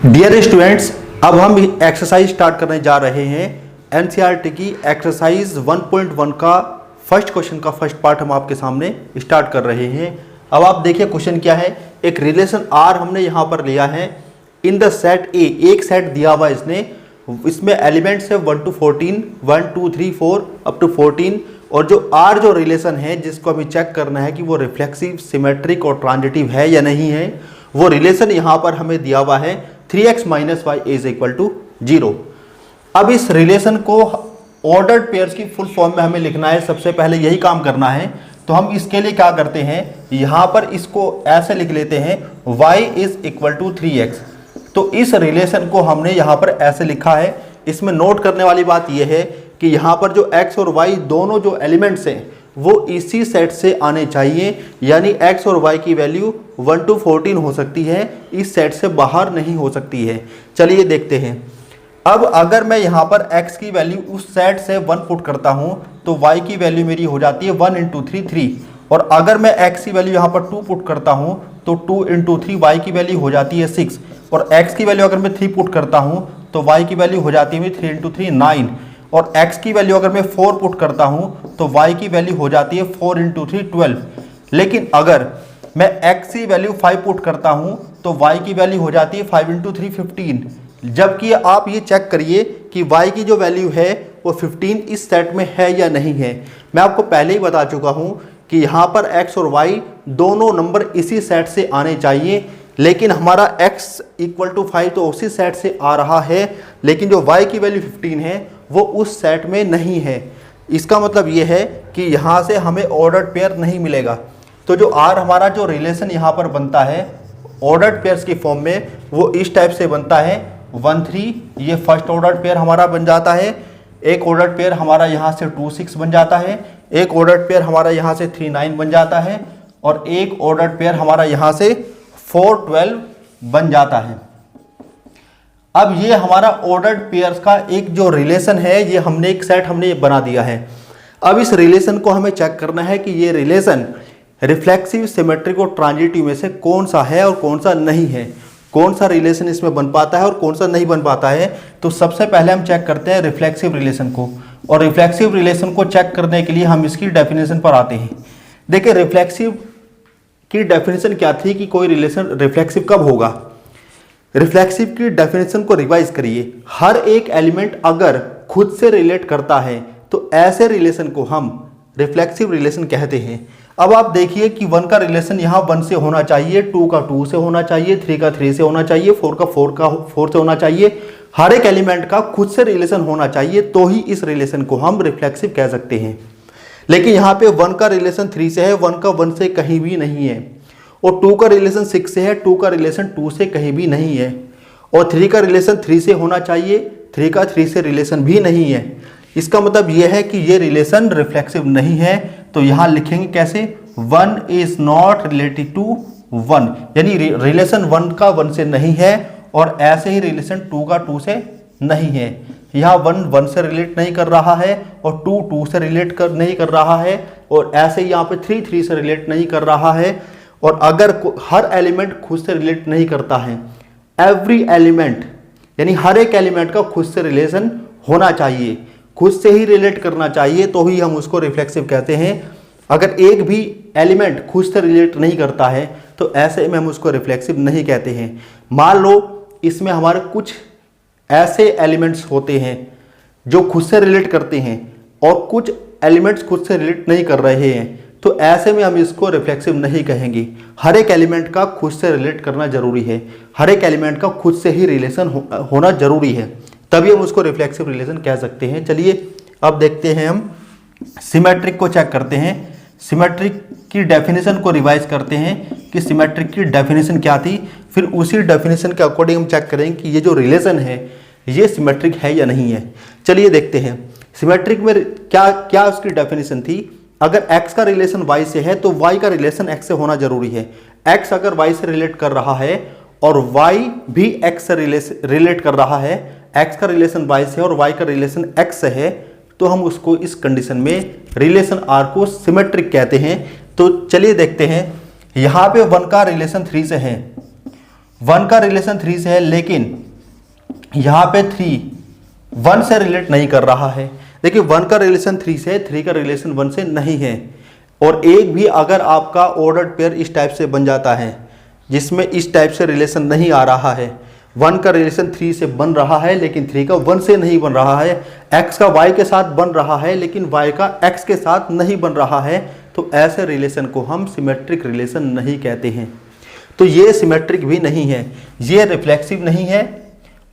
Dear students, अब हम exercise start करने जा रहे हैं। एनसीईआरटी की एक्सरसाइज 1.1 का फर्स्ट क्वेश्चन का फर्स्ट पार्ट हम आपके सामने स्टार्ट कर रहे हैं। अब आप देखिए क्वेश्चन क्या है। एक रिलेशन आर हमने यहाँ पर लिया है इन द सेट ए। एक सेट दिया हुआ इसने, इसमें एलिमेंट्स है 1 to 14, 1 2 3 4 अप टू 14। और जो आर जो रिलेशन है जिसको हमें चेक करना है कि वो रिफ्लेक्सिव, सिमेट्रिक और ट्रांजिटिव है या नहीं है, वो रिलेशन यहाँ पर हमें दिया हुआ है 3x - y is equal to 0। अब इस रिलेशन को ऑर्डर्ड पेयर्स की फुल फॉर्म में हमें लिखना है। सबसे पहले यही काम करना है। तो हम इसके लिए क्या करते हैं, यहाँ पर इसको ऐसे लिख लेते हैं y is equal to 3x। तो इस रिलेशन को हमने यहाँ पर ऐसे लिखा है। इसमें नोट करने वाली बात यह है कि यहाँ पर जो x और y दोनों जो एलिमेंट्स हैं वो इसी सेट से आने चाहिए, यानी x और y की वैल्यू 1 to 14 हो सकती है, इस सेट से बाहर नहीं हो सकती है। चलिए देखते हैं। अब अगर मैं यहाँ पर x की वैल्यू उस सेट से 1 पुट करता हूँ तो y की वैल्यू मेरी हो जाती है 1 × 3 3। और अगर मैं x की वैल्यू यहाँ पर 2 पुट करता हूँ तो 2 × 3 y की वैल्यू हो जाती है 6। और x की वैल्यू अगर मैं 3 पुट करता हूँ तो y की वैल्यू हो जाती है 3 × 3 9। और x की वैल्यू अगर मैं 4 पुट करता हूँ तो y की वैल्यू हो जाती है 4 × 3 12। लेकिन अगर मैं x की वैल्यू 5 पुट करता हूँ तो y की वैल्यू हो जाती है 5 × 3 15। जबकि आप ये चेक करिए कि y की जो वैल्यू है वो 15 इस सेट में है या नहीं है। मैं आपको पहले ही बता चुका हूँ कि यहाँ पर x और y दोनों नंबर इसी सेट से आने चाहिए, लेकिन हमारा x = 5 तो उसी सेट से आ रहा है, लेकिन जो y की वैल्यू 15 है वो उस सेट में नहीं है। इसका मतलब ये है कि यहाँ से हमें ऑर्डर्ड पेयर नहीं मिलेगा। तो जो R हमारा जो रिलेशन यहाँ पर बनता है ऑर्डर्ड पेयर्स की फॉर्म में, वो इस टाइप से बनता है 1 3, ये फर्स्ट ऑर्डर्ड पेयर हमारा बन जाता है। एक ऑर्डर्ड पेयर हमारा यहाँ से 2 6 बन जाता है। एक ऑर्डर्ड पेयर हमारा यहाँ से 3 9 बन जाता है। और एक ऑर्डर्ड पेयर हमारा यहाँ से 4 12 बन जाता है। अब ये हमारा ऑर्डर्ड पेयर्स का एक जो रिलेशन है, ये हमने एक सेट हमने बना दिया है। अब इस रिलेशन को हमें चेक करना है कि ये रिलेशन रिफ्लेक्सिव, सिमेट्रिक और ट्रांजिटिव में से कौन सा है और कौन सा नहीं है, कौन सा रिलेशन इसमें बन पाता है और कौन सा नहीं बन पाता है। तो सबसे पहले हम चेक करते हैं रिफ्लेक्सिव रिलेशन को। और रिफ्लेक्सिव रिलेशन को चेक करने के लिए हम इसकी डेफिनेशन पर आते हैं। देखिए रिफ्लेक्सिव की डेफिनेशन क्या थी कि कोई रिलेशन रिफ्लेक्सिव कब होगा। रिफ्लेक्सिव की डेफिनेशन को रिवाइज करिए। हर एक एलिमेंट अगर खुद से रिलेट करता है तो ऐसे रिलेशन को हम रिफ्लेक्सिव रिलेशन कहते हैं। अब आप देखिए कि 1 का रिलेशन यहाँ 1 से होना चाहिए, 2 का 2 से होना चाहिए, 3 का 3 से होना चाहिए, 4 का 4 से होना चाहिए। हर एक एलिमेंट का खुद से रिलेशन होना चाहिए, तो ही इस रिलेशन को हम रिफ्लेक्सिव कह सकते हैं। लेकिन यहाँ पे 1 का रिलेशन 3 से है, 1 का 1 से कहीं भी नहीं है। और 2 का रिलेशन 6 से है, 2 का रिलेशन 2 से कहीं भी नहीं है। और 3 का रिलेशन 3 से होना चाहिए, 3 का 3 से रिलेशन भी नहीं है। इसका मतलब यह है कि ये रिलेशन रिफ्लेक्सिव नहीं है। तो यहाँ लिखेंगे कैसे, 1 इज नॉट रिलेटेड टू 1, यानी रिलेशन 1 का 1 से नहीं है। और ऐसे ही रिलेशन 2 का 2 से नहीं है। यहाँ 1 1 से रिलेट नहीं कर रहा है और 2 2 से रिलेट नहीं कर रहा है। और ऐसे ही यहाँ पे 3 3 से रिलेट नहीं कर रहा है। और अगर हर एलिमेंट खुद से रिलेट नहीं करता है, एवरी एलिमेंट यानी हर एक एलिमेंट का खुद से रिलेशन होना चाहिए, खुद से ही रिलेट करना चाहिए, तो ही हम उसको रिफ्लेक्सिव कहते हैं। अगर एक भी एलिमेंट खुद से रिलेट नहीं करता है तो ऐसे में हम उसको रिफ्लेक्सिव नहीं कहते हैं। मान लो इसमें हमारे कुछ ऐसे एलिमेंट्स होते हैं जो खुद से रिलेट करते हैं और कुछ एलिमेंट्स खुद से रिलेट नहीं कर रहे हैं, तो ऐसे में हम इसको रिफ्लेक्सिव नहीं कहेंगे। हर एक एलिमेंट का खुद से रिलेट करना जरूरी है, हर एक एलिमेंट का खुद से ही रिलेशन होना जरूरी है, तभी हम उसको रिफ्लेक्सिव रिलेशन कह सकते हैं। चलिए अब देखते हैं, हम सिमेट्रिक को चेक करते हैं। सिमेट्रिक की डेफिनेशन को रिवाइज करते हैं कि सिमेट्रिक की डेफिनेशन क्या थी, फिर उसी डेफिनेशन के अकॉर्डिंग हम चेक करें कि ये जो रिलेशन है ये सिमेट्रिक है या नहीं है। चलिए देखते हैं सिमेट्रिक में क्या क्या उसकी डेफिनेशन थी। अगर x का रिलेशन y से है तो y का रिलेशन x से होना जरूरी है। x अगर y से रिलेट कर रहा है और y भी x से रिलेट कर रहा है, x का रिलेशन y से और y का रिलेशन x से है, तो हम उसको इस कंडीशन में रिलेशन R को सिमेट्रिक कहते हैं। तो चलिए देखते हैं, यहाँ पे 1 का रिलेशन 3 से है 1 का रिलेशन 3 से है, लेकिन यहाँ पे 3 1 से रिलेट नहीं कर रहा है। देखिए 1 का रिलेशन 3 से है, 3 का रिलेशन 1 से नहीं है। और एक भी अगर आपका ऑर्डर्ड पेयर इस टाइप से बन जाता है जिसमें इस टाइप से रिलेशन नहीं आ रहा है, 1 का रिलेशन 3 से बन रहा है लेकिन 3 का 1 से नहीं बन रहा है, x का y के साथ बन रहा है लेकिन y का x के साथ नहीं बन रहा है, तो ऐसे रिलेशन को हम सिमेट्रिक रिलेशन नहीं कहते हैं। तो ये सिमेट्रिक भी नहीं है, ये रिफ्लेक्सिव नहीं है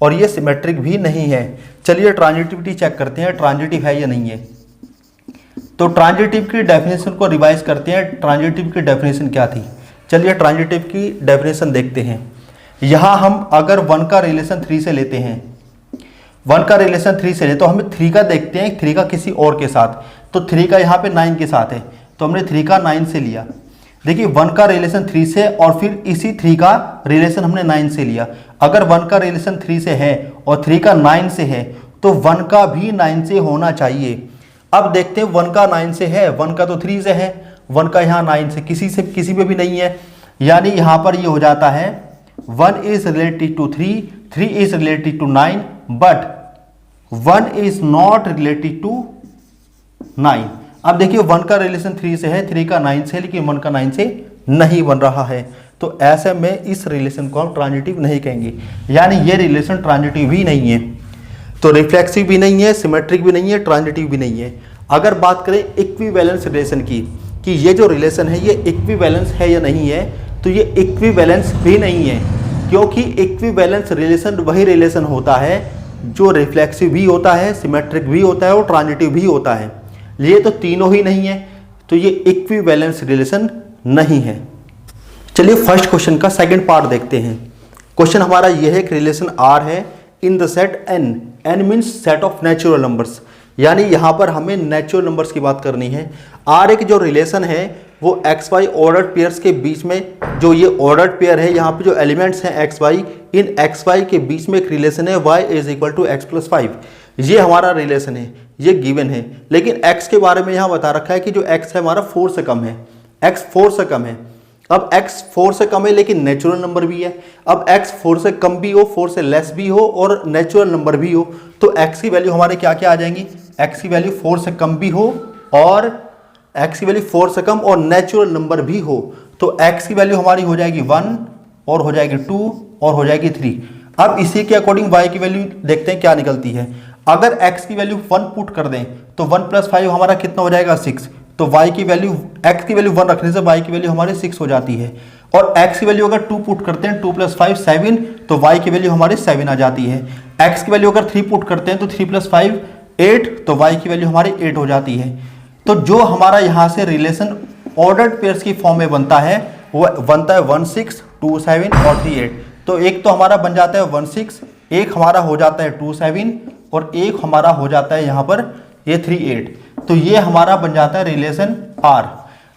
और ये सिमेट्रिक भी नहीं है। चलिए ट्रांजिटिविटी चेक करते हैं, ट्रांजिटिव है या नहीं है। तो ट्रांजिटिव की डेफिनेशन को रिवाइज करते हैं। ट्रांजिटिव की डेफिनेशन क्या थी, चलिए ट्रांजिटिव की डेफिनेशन देखते हैं। यहाँ हम अगर 1 का रिलेशन 3 से लेते हैं, 1 का रिलेशन 3 से ले तो हमें 3 का देखते हैं, 3 का किसी और के साथ, तो 3 का यहाँ पे 9 के साथ है, तो हमने 3 का 9 से लिया। देखिए 1 का रिलेशन 3 से और फिर इसी 3 का रिलेशन हमने 9 से लिया। अगर 1 का रिलेशन 3 से है और 3 का 9 से है तो 1 का भी 9 से होना चाहिए। अब देखते हैं 1 का 9 से है, 1 का तो 3 से है, 1 का यहाँ 9 से किसी पे भी नहीं है, यानी यहाँ पर ये हो जाता है 1 is related to 3, 3 is related to 9, but 1 is not related to 9। अब देखिए 1 का रिलेशन 3 से है, 3 का 9 से, लेकिन 1 का 9 से नहीं बन रहा है, तो ऐसे में इस रिलेशन को हम ट्रांजिटिव नहीं कहेंगे, यानी ये रिलेशन ट्रांजिटिव ही नहीं है। तो रिफ्लेक्सिव भी नहीं है, सिमेट्रिक भी नहीं है, ट्रांजिटिव भी नहीं है। अगर बात करें इक्विवेलेंस रिलेशन की, कि ये जो रिलेशन है ये इक्विवेलेंस है या नहीं है, तो ये इक्विवेलेंस भी नहीं है, क्योंकि इक्विवेलेंस रिलेशन वही रिलेशन होता है जो रिफ्लेक्सिव भी होता है, सिमेट्रिक भी होता है और ट्रांजिटिव भी होता है। ये तो तीनों ही नहीं है, तो ये इक्विवेलेंस रिलेशन नहीं है। चलिए फर्स्ट क्वेश्चन का सेकंड पार्ट देखते हैं। क्वेश्चन हमारा ये है कि रिलेशन R है इन the set n, n means set of natural numbers, यानी यहाँ पर हमें नेचुरल नंबर्स की बात करनी है। R एक जो रिलेशन है वो एक्स वाई ऑर्डर्ड पेयर्स के बीच में, जो ये ऑर्डर्ड पेयर है, यहाँ पे जो एलिमेंट्स हैं एक्स वाई, इन एक्स वाई के बीच में एक रिलेशन है y is equal to X plus 5। ये हमारा रिलेशन है, ये गिवन है, लेकिन x के बारे में यहाँ बता रखा है कि जो x है हमारा 4 से कम है, x 4 से कम है। अब x 4 से कम है लेकिन नेचुरल नंबर भी है। अब x 4 से कम भी हो, 4 से लेस भी हो और नेचुरल नंबर भी हो, तो x की वैल्यू हमारे क्या क्या आ जाएंगी, x की वैल्यू 4 से कम भी हो और x की वैल्यू 4 से कम और नेचुरल नंबर भी हो, तो x की वैल्यू हमारी हो जाएगी 1 और हो जाएगी 2 और हो जाएगी 3। अब इसी के अकॉर्डिंग y की वैल्यू देखते हैं क्या निकलती है। अगर x की वैल्यू 1 पुट कर दें तो 1 प्लस 5 हमारा कितना हो जाएगा 6, तो y की वैल्यू, x की वैल्यू 1 रखने से y की वैल्यू हमारी 6 हो जाती है। और x की वैल्यू अगर 2 पुट करते हैं, 2 प्लस 5 7, तो y की वैल्यू हमारी 7 आ जाती है। x की वैल्यू अगर 3 पुट करते हैं तो 3 प्लस 5 8, तो y की वैल्यू हमारी 8 हो जाती है। तो जो हमारा यहाँ से रिलेशन ऑर्डर्ड पेयर्स की फॉर्म में बनता है वो बनता है 1 6 2 7 और 3 8। तो एक तो हमारा बन जाता है 1 6, एक हमारा हो जाता है 2 7 और एक हमारा हो जाता है यहाँ पर ये 3 8। तो ये हमारा बन जाता है रिलेशन R।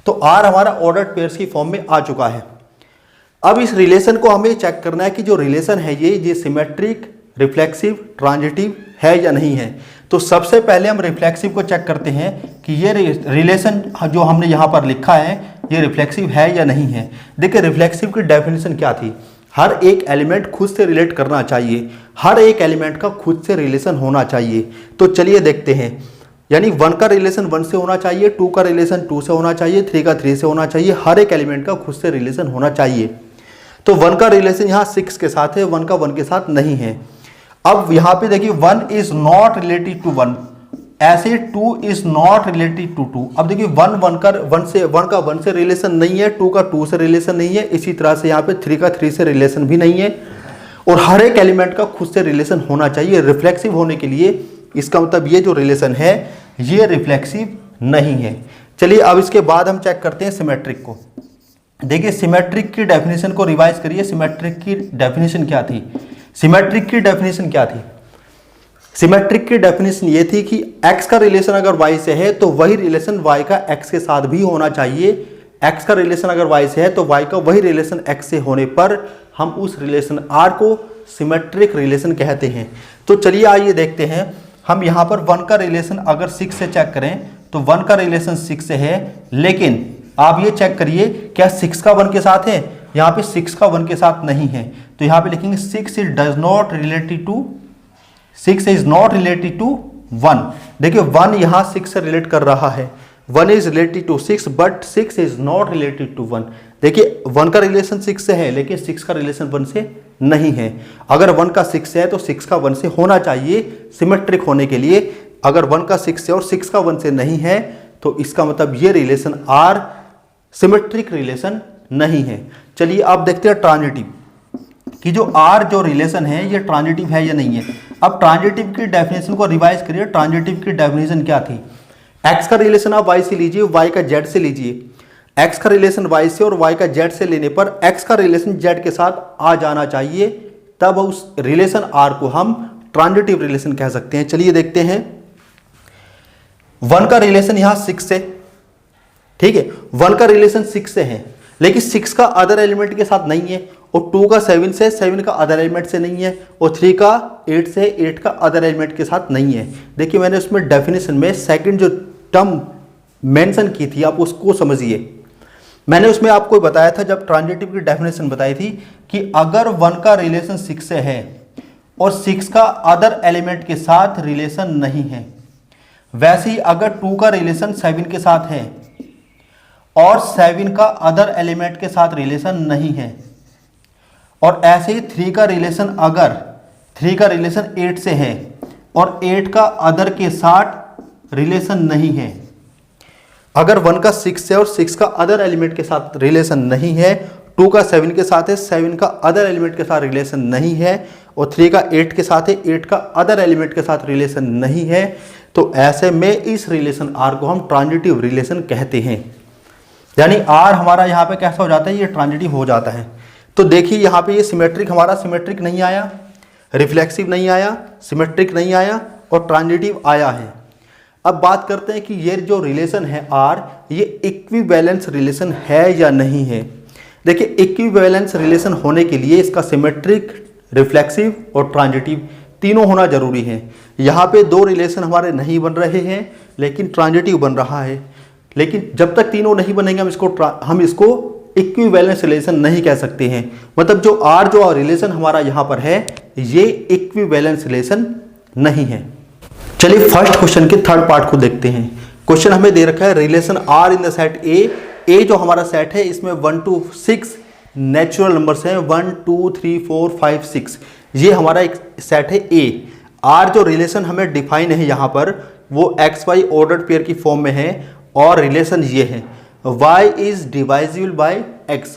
तो R हमारा ऑर्डर्ड पेयर्स की फॉर्म में आ चुका है। अब इस रिलेशन को हमें चेक करना है कि जो रिलेशन है ये सिमेट्रिक, रिफ्लेक्सिव, ट्रांजिटिव है या नहीं है। तो सबसे पहले हम रिफ्लेक्सिव को चेक करते हैं कि ये रिलेशन जो हमने यहाँ पर लिखा है ये रिफ्लेक्सिव है या नहीं है। देखिए रिफ्लेक्सिव की डेफिनेशन क्या थी, हर एक एलिमेंट खुद से रिलेट करना चाहिए, हर एक एलिमेंट का खुद से रिलेशन होना चाहिए। तो चलिए देखते हैं, यानी 1 का रिलेशन 1 से होना चाहिए, 2 का रिलेशन 2 से होना चाहिए, 3 का 3 से होना चाहिए, हर एक एलिमेंट का खुद से रिलेशन होना चाहिए। तो 1 का रिलेशन यहाँ 6 के साथ है, 1 का 1 के साथ नहीं है। अब यहाँ पे देखिए 1 इज नॉट रिलेटेड टू 1, ऐसे 2 इज नॉट रिलेटेड टू 2। अब देखिए 1 का 1 से रिलेशन नहीं है, 2 का 2 से रिलेशन नहीं है, इसी तरह से यहाँ पे 3 का 3 से रिलेशन भी नहीं है। और हर एक एलिमेंट का खुद से रिलेशन होना चाहिए रिफ्लेक्सिव होने के लिए। इसका मतलब ये जो रिलेशन है ये रिफ्लेक्सिव नहीं है। चलिए अब इसके बाद हम चेक करते हैं सिमेट्रिक को। देखिए सिमेट्रिक की डेफिनेशन को रिवाइज करिए। सिमेट्रिक की डेफिनेशन क्या थी, सिमेट्रिक की डेफिनेशन क्या थी, सिमेट्रिक की डेफिनेशन ये थी कि x का रिलेशन अगर y से है तो वही रिलेशन y का x के साथ भी होना चाहिए। x का रिलेशन अगर y से है तो y का वही रिलेशन x से होने पर हम उस रिलेशन R को सिमेट्रिक रिलेशन कहते हैं। तो चलिए आइए देखते हैं, हम यहाँ पर 1 का रिलेशन अगर 6 से चेक करें तो 1 का रिलेशन 6 से है, लेकिन आप ये चेक करिए क्या 6 का 1 के साथ है, यहाँ पे 6 का 1 के साथ नहीं है। तो यहाँ पे लिखेंगे 6 is does not related to 6 is not related to 1। देखिए 1 यहाँ 6 से रिलेट कर रहा है, 1 is related to 6 but 6 is not related to 1। देखिए 1 का रिलेशन 6 से है लेकिन 6 का रिलेशन 1 से नहीं है। अगर 1 का 6 से है तो 6 का 1 से होना चाहिए सिमेट्रिक होने के लिए। अगर 1 का 6 से और 6 का 1 से नहीं है तो इसका मतलब ये रिलेशन आर सिमेट्रिक रिलेशन नहीं है। चलिए आप देखते हैं ट्रांजिटिव कि जो आर जो रिलेशन है ये ट्रांजिटिव है या नहीं है। अब ट्रांजिटिव की डेफिनेशन को रिवाइज करिए। ट्रांजिटिव की डेफिनेशन क्या थी? एक्स का रिलेशन आप वाई से लीजिए, वाई का जेड से लीजिए। एक्स का रिलेशन वाई से और वाई का जेड से लेने पर एक्स का रिलेशन जेड के साथ आ जाना चाहिए, तब उस रिलेशन आर को हम ट्रांजिटिव रिलेशन कह सकते हैं। चलिए देखते हैं। 1 का रिलेशन यहां 6 से, ठीक है, 1 का रिलेशन 6 से है लेकिन 6 का अदर एलिमेंट के साथ नहीं है, और 2 का 7 से, 7 का अदर एलिमेंट से नहीं है, और 3 का 8 से, 8 का अदर एलिमेंट के साथ नहीं है। देखिए मैंने उसमें डेफिनेशन में सेकंड जो टर्म मेंशन की थी आप उसको समझिए। मैंने उसमें आपको बताया था जब ट्रांजिटिव की डेफिनेशन बताई थी कि अगर 1 का रिलेशन 6 से है और 6 का अदर एलिमेंट के साथ रिलेशन नहीं है, वैसे ही अगर 2 का रिलेशन 7 के साथ है और 7 का अदर एलिमेंट के साथ रिलेशन नहीं है, और ऐसे ही 3 का रिलेशन अगर 3 का रिलेशन 8 से है और 8 का अदर के साथ रिलेशन नहीं है। अगर 1 का 6 से और 6 का अदर एलिमेंट के साथ रिलेशन नहीं है, 2 का 7 के साथ है, 7 का अदर एलिमेंट के साथ रिलेशन नहीं है, और 3 का 8 के साथ है, 8 का अदर एलिमेंट के साथ रिलेशन नहीं है, तो ऐसे में इस रिलेशन आर को हम ट्रांजिटिव रिलेशन कहते हैं। यानी आर हमारा यहाँ पे कैसा हो जाता है, ये ट्रांजिटिव हो जाता है। तो देखिए यहाँ पे ये सिमेट्रिक हमारा सिमेट्रिक नहीं आया, रिफ्लेक्सिव नहीं आया, सिमेट्रिक नहीं आया और ट्रांजिटिव आया है। अब बात करते हैं कि ये जो रिलेशन है आर, ये इक्विवेलेंस रिलेशन है या नहीं है। देखिए इक्विवेलेंस रिलेशन होने के लिए इसका सिमेट्रिक, रिफ्लेक्सिव और ट्रांजिटिव तीनों होना जरूरी है। यहाँ पे 2 रिलेशन हमारे नहीं बन रहे हैं लेकिन ट्रांजिटिव बन रहा है, लेकिन जब तक तीनों नहीं बनेंगे हम इसको इक्विवेलेंस रिलेशन नहीं कह सकते हैं। मतलब जो आर जो रिलेशन हमारा यहाँ पर है ये इक्विवेलेंस रिलेशन नहीं है। चलिए फर्स्ट क्वेश्चन के थर्ड पार्ट को देखते हैं। क्वेश्चन हमें दे रखा है relation R in the set A जो हमारा सेट है इसमें 1 to 6 नेचुरल नंबर्स हैं, 1 2 3 4 5 6, ये हमारा एक सेट है ए। आर जो रिलेशन हमें डिफाइन है यहाँ पर वो एक्स वाई ऑर्डर्ड पेयर की फॉर्म में है, और रिलेशन ये है y इज डिवाइजिबल बाय x,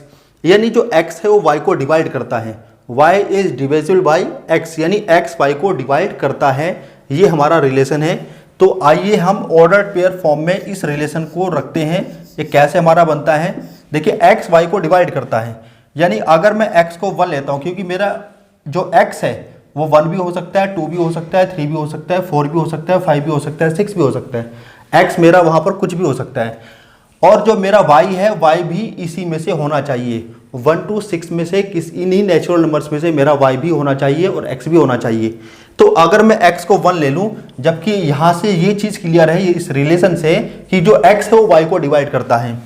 यानी जो x है वो y को डिवाइड करता है। y इज डिवाइजिबल बाय x यानी x y को डिवाइड करता है, ये हमारा रिलेशन है। तो आइए हम ऑर्डर्ड पेयर फॉर्म में इस रिलेशन को रखते हैं। ये कैसे हमारा बनता है, देखिए x y को डिवाइड करता है, यानी अगर मैं x को 1 लेता हूँ, क्योंकि मेरा जो x है वो 1 भी हो सकता है, 2 भी हो सकता है, 3 भी हो सकता है, 4 भी हो सकता है, 5 भी हो सकता है, 6 भी हो सकता है। x मेरा वहाँ पर कुछ भी हो सकता है, और जो मेरा y है y भी इसी में से होना चाहिए। 1 to 6 में से इन्हीं नेचुरल नंबर्स में से मेरा y भी होना चाहिए और x भी होना चाहिए। तो अगर मैं x को 1 ले लूं, जबकि यहाँ से ये चीज़ क्लियर है इस रिलेशन से कि जो x है वो y को डिवाइड करता है,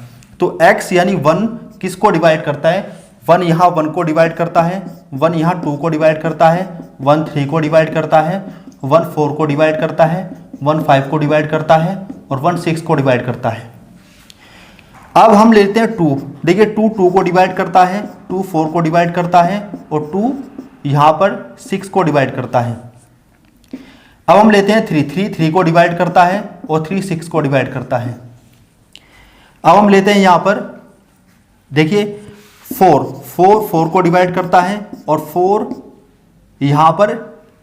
तो x यानी 1 किसको डिवाइड करता है, 1 यहाँ 1 को डिवाइड करता है, 1 यहाँ 2 को डिवाइड करता है, 1 3 को डिवाइड करता है, 1 4 को डिवाइड करता है, 1 5 को डिवाइड करता है और 1 6 को डिवाइड करता है। अब हम लेते हैं 2, देखिए 2 2 को डिवाइड करता है, 2 4 को डिवाइड करता है और 2 यहाँ पर 6 को डिवाइड करता है। अब हम लेते हैं 3 3 को डिवाइड करता है और 3 6 को डिवाइड करता है। अब हम लेते हैं यहाँ पर देखिए 4 को डिवाइड करता है और 4 यहाँ पर,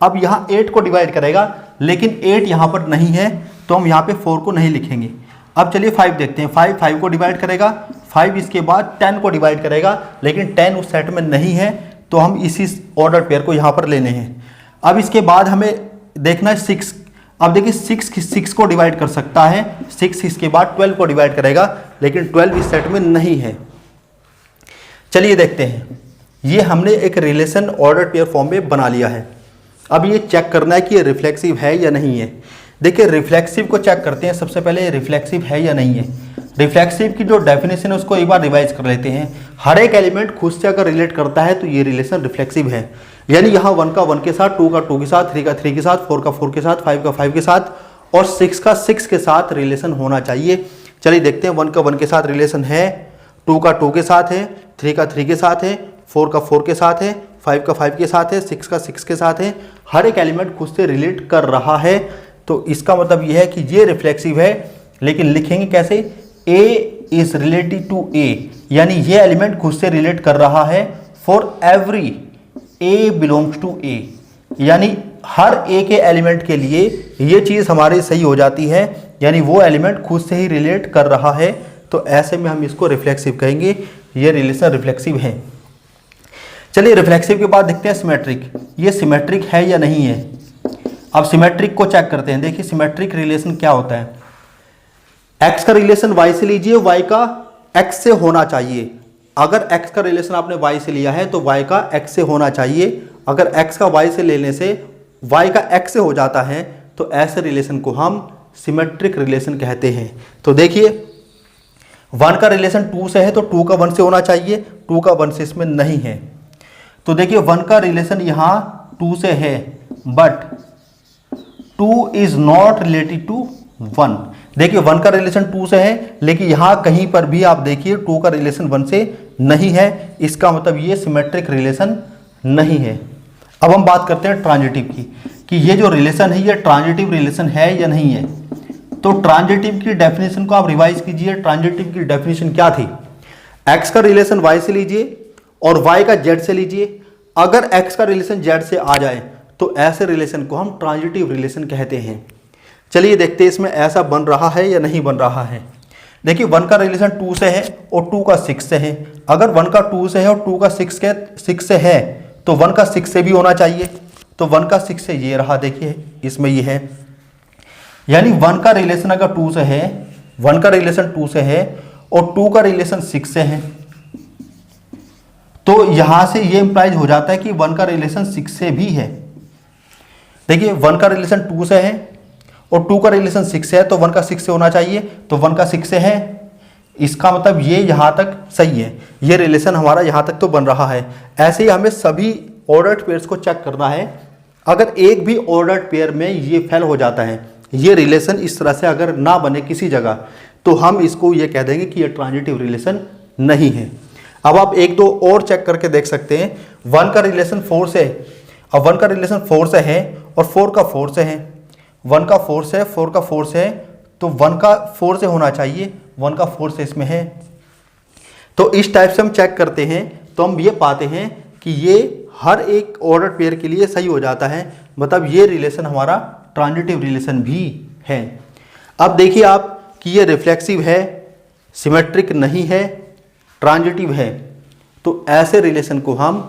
अब यहाँ 8 को डिवाइड करेगा लेकिन 8 यहाँ पर नहीं है तो हम यहाँ पे 4 को नहीं लिखेंगे। अब चलिए 5 देखते हैं, 5 को डिवाइड करेगा, 5 इसके बाद 10 को डिवाइड करेगा, लेकिन 10 उस सेट में नहीं है तो हम इसी ऑर्डर पेयर को यहाँ पर लेने हैं। अब इसके बाद हमें देखना है 6। अब देखिए 6 को डिवाइड कर सकता है, 6 इसके बाद 12 को डिवाइड करेगा, लेकिन 12 इस सेट में नहीं है। चलिए देखते हैं, ये हमने एक रिलेशन ऑर्डर पेयर फॉर्म में बना लिया है। अब ये चेक करना है कि ये रिफ्लेक्सिव है या नहीं है। देखिए रिफ्लेक्सिव को चेक करते हैं, सबसे पहले रिफ्लेक्सिव है या नहीं है। रिफ्लेक्सिव की जो डेफिनेशन है उसको एक बार रिवाइज कर लेते हैं। हर एक एलिमेंट खुद से अगर रिलेट करता है तो ये रिलेशन रिफ्लेक्सिव है। यानी यहाँ 1 का 1 के साथ, 2 का 2 के साथ, 3 का 3 के साथ, 4 का 4 के साथ, 5 का 5 के साथ और 6 का 6 के साथ रिलेशन होना चाहिए। चलिए देखते हैं 1 का 1 के साथ रिलेशन है, 2 का 2 के साथ है, 3 का 3 के साथ है, 4 का 4 के साथ है, 5 का 5 के साथ है, 6 का 6 के साथ है। हर एक एलिमेंट खुद से रिलेट कर रहा है, तो इसका मतलब यह है कि ये रिफ्लेक्सिव है। लेकिन लिखेंगे कैसे? A is related to A, यानी ये एलिमेंट खुद से रिलेट कर रहा है for every A belongs to A, यानी हर A के एलिमेंट के लिए ये चीज़ हमारी सही हो जाती है, यानी वो एलिमेंट खुद से ही रिलेट कर रहा है, तो ऐसे में हम इसको रिफ्लेक्सिव कहेंगे। ये रिलेशन रिफ्लेक्सिव है। चलिए रिफ्लेक्सिव के बाद देखते हैं सिमेट्रिक। ये सिमेट्रिक है या नहीं है। अब सिमेट्रिक को चेक करते हैं। देखिए सिमेट्रिक रिलेशन क्या होता है। x का रिलेशन y से लीजिए, y का x से होना चाहिए। अगर x का रिलेशन आपने y से लिया है तो y का x से होना चाहिए। अगर x का y से लेने से y का x से हो जाता है तो ऐसे रिलेशन को हम सिमेट्रिक रिलेशन कहते हैं। तो देखिए 1 का रिलेशन 2 से है तो 2 का 1 से होना चाहिए, 2 का 1 से इसमें नहीं है। तो देखिए 1 का रिलेशन यहाँ 2 से है, but 2 is not related to 1। देखिए 1 का रिलेशन 2 से है, लेकिन यहाँ कहीं पर भी आप देखिए 2 का रिलेशन 1 से नहीं है। इसका मतलब ये सिमेट्रिक रिलेशन नहीं है। अब हम बात करते हैं ट्रांजिटिव की, कि ये जो रिलेशन है ये ट्रांजिटिव रिलेशन है या नहीं है। तो ट्रांजिटिव की डेफिनेशन को आप रिवाइज कीजिए। ट्रांजिटिव की डेफिनेशन क्या थी? x का रिलेशन y से लीजिए और y का z से लीजिए। अगर x का रिलेशन z से आ जाए तो ऐसे रिलेशन को हम ट्रांजिटिव रिलेशन कहते हैं। चलिए देखते हैं इसमें ऐसा बन रहा है या नहीं बन रहा है। देखिए 1 का रिलेशन 2 से है और 2 का 6 से है। अगर 1 का 2 से है और 2 का 6 से है तो 1 का 6 से भी होना चाहिए। तो 1 का 6 से ये रहा, देखिए इसमें ये है। यानी 1 का रिलेशन अगर 2 से है, 1 का रिलेशन 2 से है और 2 का रिलेशन 6 से है, तो यहां से ये इंप्लाइज हो जाता है कि 1 का रिलेशन 6 से भी है। देखिए 1 का रिलेशन 2 से है और 2 का रिलेशन 6 से है, तो 1 का 6 से होना चाहिए, तो 1 का 6 से है। इसका मतलब ये यहाँ तक सही है, ये रिलेशन हमारा यहाँ तक तो बन रहा है। ऐसे ही हमें सभी ऑर्डर्ड पेयर्स को चेक करना है। अगर एक भी ऑर्डर्ड पेयर में ये फेल हो जाता है, ये रिलेशन इस तरह से अगर ना बने किसी जगह, तो हम इसको ये कह देंगे कि ये ट्रांजिटिव रिलेशन नहीं है। अब आप एक दो और चेक करके देख सकते हैं। 1 का रिलेशन 4 से, अब 1 का रिलेशन 4 से है और 4 का 4 से है, 1 का 4 से, 4 का 4 से है, तो 1 का 4 से होना चाहिए, 1 का 4 से इसमें है। तो इस टाइप से हम चेक करते हैं तो हम ये पाते हैं कि ये हर एक ऑर्डर पेयर के लिए सही हो जाता है। मतलब ये रिलेशन हमारा ट्रांजिटिव रिलेशन भी है। अब देखिए आप कि ये रिफ्लेक्सिव है, सिमेट्रिक नहीं है, ट्रांजिटिव है, तो ऐसे रिलेशन को हम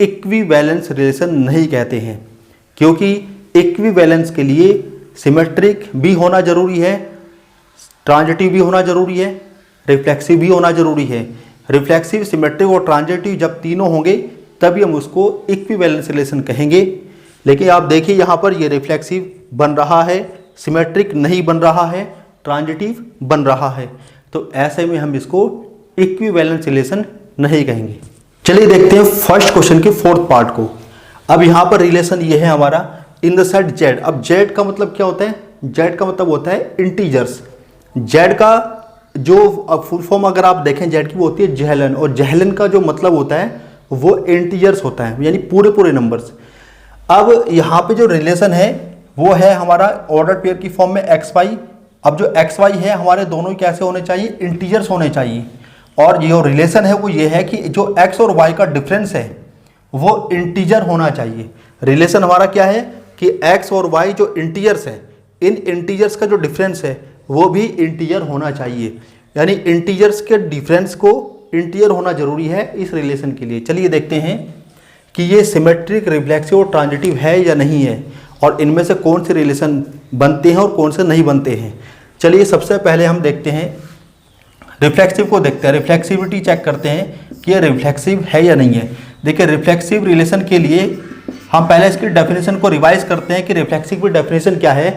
इक्विवेलेंस रिलेशन नहीं कहते हैं, क्योंकि इक्विवेलेंस के लिए सिमेट्रिक भी होना जरूरी है, ट्रांजिटिव भी होना जरूरी है, रिफ्लेक्सिव भी होना जरूरी है। रिफ्लेक्सिव, सिमेट्रिक और ट्रांजिटिव जब तीनों होंगे तभी हम उसको इक्विवेलेंस रिलेशन कहेंगे। लेकिन आप देखिए यहाँ पर ये रिफ्लेक्सिव बन रहा है, सिमेट्रिक नहीं बन रहा है, ट्रांजिटिव बन रहा है, तो ऐसे में हम इसको इक्विवेलेंस रिलेशन नहीं कहेंगे। चलिए देखते हैं फर्स्ट क्वेश्चन के फोर्थ पार्ट को। अब यहाँ पर रिलेशन ये है हमारा इन द सेट जेड। अब जेड का मतलब क्या होता है? जेड का मतलब होता है इंटीजर्स। जेड का जो फुल फॉर्म अगर आप देखें जेड की, वो होती है जेहलन, और जेहलन का जो मतलब होता है वो इंटीजर्स होता है, यानी पूरे पूरे नंबर्स। अब यहाँ पे जो रिलेशन है वो है हमारा ऑर्डर पेयर की फॉर्म में एक्स वाई। अब जो एक्स वाई है हमारे दोनों कैसे होने चाहिए? इंटीजर्स होने चाहिए। और जो रिलेशन है वो ये है कि जो एक्स और वाई का डिफरेंस है वो इंटीजर होना चाहिए। रिलेशन हमारा क्या है कि एक्स और वाई जो इंटीजर्स है, इन इंटीजर्स का जो डिफरेंस है वो भी इंटीजर होना चाहिए, यानी इंटीजर्स के डिफरेंस को इंटीजर होना जरूरी है इस रिलेशन के लिए। चलिए देखते हैं कि ये सिमेट्रिक, रिफ्लेक्सिव और ट्रांजिटिव है या नहीं है, और इनमें से कौन से रिलेशन बनते हैं और कौन से नहीं बनते हैं। चलिए सबसे पहले हम देखते हैं रिफ्लेक्सिव को, देखते हैं रिफ्लेक्सिविटी चेक करते हैं कि ये रिफ्लेक्सिव है या नहीं है। देखिए रिफ्लेक्सिव रिलेशन के लिए हम पहले इसकी डेफिनेशन को रिवाइज करते हैं कि रिफ्लेक्सिव की डेफिनेशन क्या है,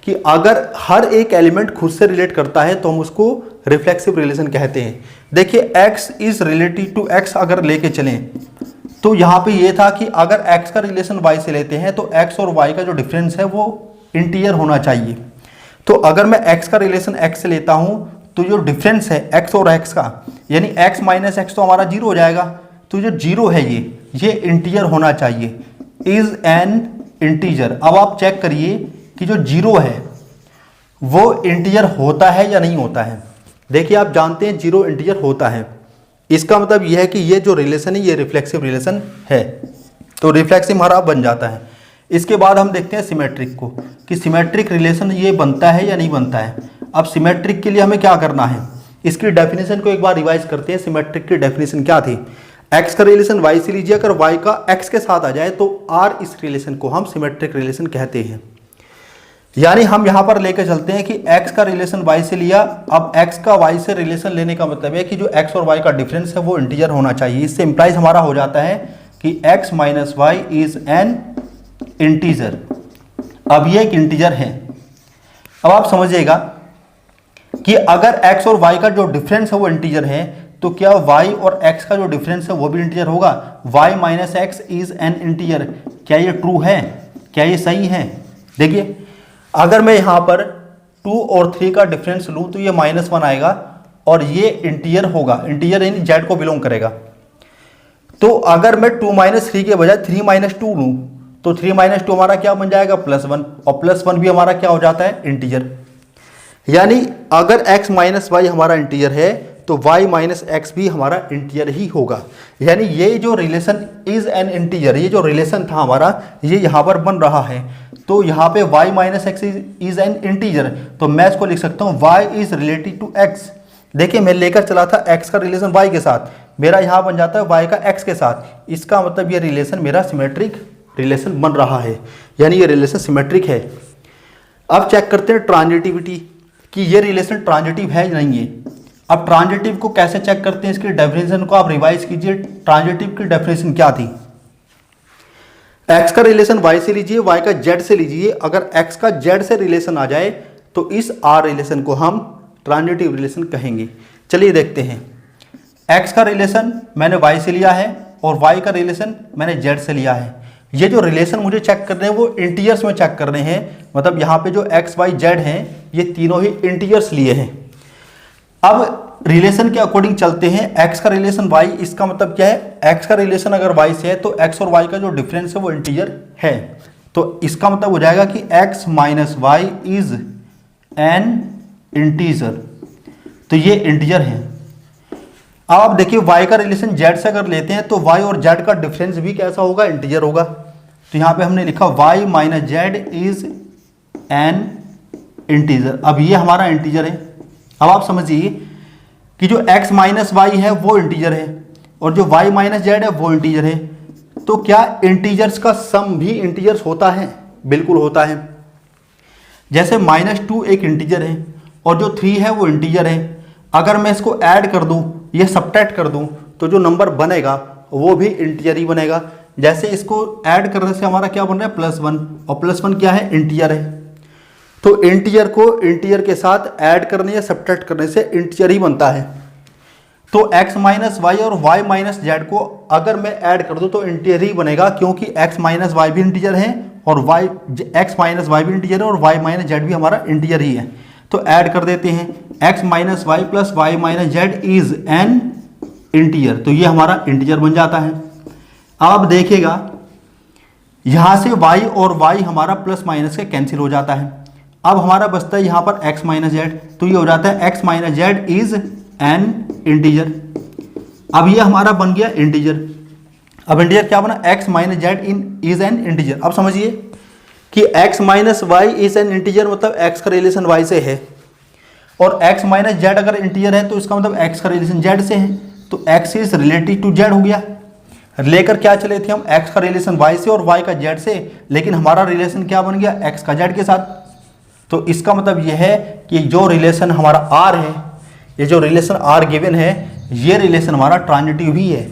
कि अगर हर एक एलिमेंट खुद से रिलेट करता है तो हम उसको रिफ्लेक्सिव रिलेशन कहते हैं। देखिए x is relative to x अगर लेके चलें तो यहाँ पे ये था कि अगर x का रिलेशन y से लेते हैं तो x और y का जो डिफरेंस है वो इंटीजर होना चाहिए। तो अगर मैं x का रिलेशन x से लेता हूँ तो जो डिफरेंस है x और x का, यानी x माइनस एक्स तो हमारा जीरो हो जाएगा। तो जो जीरो है ये इंटीजर होना चाहिए, इज एन इंटीजर। अब आप चेक करिए कि जो जीरो है वो इंटीजर होता है या नहीं होता है। देखिए आप जानते हैं जीरो इंटीजर होता है, इसका मतलब यह है कि ये जो रिलेशन है ये रिफ्लेक्सिव रिलेशन है, तो रिफ्लेक्सिव हमारा बन जाता है। इसके बाद हम देखते हैं सिमेट्रिक को, कि सिमेट्रिक रिलेशन ये बनता है या नहीं बनता है। अब सिमेट्रिक के लिए हमें क्या करना है, इसकी डेफिनेशन को एक बार रिवाइज करते हैं। सिमेट्रिक की डेफिनेशन क्या थी, x का रिलेशन y से लीजिए, अगर y का x के साथ आ जाए तो r इस रिलेशन को हम सिमेट्रिक रिलेशन कहते हैं। यानी हम यहाँ पर लेकर चलते हैं कि x का रिलेशन y से लिया, अब x का y से रिलेशन लेने का मतलब है कि जो x और y का डिफरेंस है वो इंटीजर होना चाहिए। इससे इंप्लाइज हमारा हो जाता है कि x minus Y is an integer. अब ये एक इंटीजर है। अब आप समझिएगा कि अगर x और y का जो डिफरेंस है वो इंटीजर है तो क्या y और x का जो डिफरेंस है वो भी इंटीजर होगा। y minus X is an integer, क्या ये ट्रू है, क्या ये सही है। देखिए अगर मैं यहाँ पर 2 और 3 का डिफरेंस लूँ तो ये -1 आएगा और ये इंटीजर होगा, इंटीजर यानी z को बिलोंग करेगा। तो अगर मैं 2 माइनस 3 के बजाय 3 माइनस 2 लूँ तो 3 माइनस 2 हमारा क्या बन जाएगा, +1, और +1 भी हमारा क्या हो जाता है, इंटीजर। यानी अगर x माइनस वाई हमारा इंटीजर है तो y माइनस एक्स भी हमारा इंटीजर ही होगा। यानी ये जो रिलेशन इज एन इंटीजर, ये जो रिलेशन था हमारा ये यहाँ पर बन रहा है। तो यहाँ पे y minus X is an integer, तो मैं इसको लिख सकता हूँ y is relative to x। देखिए मैं लेकर चला था x का रिलेशन y के साथ, मेरा यहाँ बन जाता है y का x के साथ। इसका मतलब ये रिलेशन मेरा सिमेट्रिक रिलेशन बन रहा है, यानी ये रिलेशन सिमेट्रिक है। अब चेक करते हैं ट्रांजिटिविटी कि ये रिलेशन ट्रांजिटिव है या नहीं है। अब ट्रांजिटिव को कैसे चेक करते हैं, इसकी डेफिनेशन को आप रिवाइज कीजिए। ट्रांजिटिव की डेफिनेशन क्या थी, x का रिलेशन y से लीजिए, y का z से लीजिए। अगर x का z से रिलेशन आ जाए तो इस r रिलेशन को हम ट्रांजिटिव रिलेशन कहेंगे। चलिए देखते हैं, x का रिलेशन मैंने y से लिया है और y का रिलेशन मैंने z से लिया है। ये जो रिलेशन मुझे चेक करने हैं वो इंटीजर्स में चेक करने हैं, मतलब यहाँ पे जो x y z हैं ये तीनों ही इंटीजर्स लिए हैं। अब रिलेशन के अकॉर्डिंग चलते हैं, x का रिलेशन y, इसका मतलब क्या है, x का रिलेशन अगर y से है तो x और y का जो डिफरेंस है वो इंटीजर है। तो इसका मतलब हो जाएगा कि x minus Y is an integer, तो ये इंटीजर है। अब आप देखिए y का रिलेशन z से अगर लेते हैं तो y और z का डिफरेंस भी कैसा होगा, इंटीजर होगा। तो यहाँ पे हमने लिखा y minus Z is an integer. अब ये हमारा इंटीजर है। अब आप समझिए कि जो x माइनस वाई है वो इंटीजर है और जो y माइनस जेड है वो इंटीजर है। तो क्या इंटीजर्स का सम भी इंटीजर्स होता है, बिल्कुल होता है। जैसे -2 एक इंटीजर है और जो 3 है वो इंटीजर है। अगर मैं इसको ऐड कर दूं या सब्ट्रैक्ट कर दूं तो जो नंबर बनेगा वो भी इंटीजर ही बनेगा। जैसे इसको ऐड करने से हमारा क्या बन रहा है, +1, और +1 क्या है, इंटीजर है। तो इंटीजर को इंटीजर के साथ ऐड करने या सब्ट्रैक्ट करने से इंटीजर ही बनता है। तो x माइनस वाई और y माइनस जेड को अगर मैं ऐड कर दूं तो इंटीजर ही बनेगा, क्योंकि x माइनस वाई भी इंटीजर है और x माइनस वाई भी इंटीजर है और y माइनस जेड भी हमारा इंटीजर ही है। तो ऐड कर देते हैं, x minus Y plus Y minus Z is an integer, तो ये हमारा इंटीजर बन जाता है। अब देखिएगा यहां से y और y हमारा प्लस माइनस के कैंसिल हो जाता है। अब हमारा बचता है यहाँ पर x माइनस जेड, तो ये हो जाता है x minus Z is an integer. अब ये हमारा बन गया इंटीजर। अब इंटीजर क्या बना, x minus Z is an integer. अब समझिए कि x minus Y is an integer, मतलब x का रिलेशन y से है, और x माइनस जेड अगर इंटीजर है तो इसका मतलब x का रिलेशन z से है। तो x is relative to z हो गया। लेकर क्या चले थे हम, x का रिलेशन y से और y का z से, लेकिन हमारा रिलेशन क्या बन गया, x का z के साथ। तो इसका मतलब यह है कि जो रिलेशन हमारा r है, ये जो रिलेशन r गिवन है, ये रिलेशन हमारा ट्रांजिटिव ही है।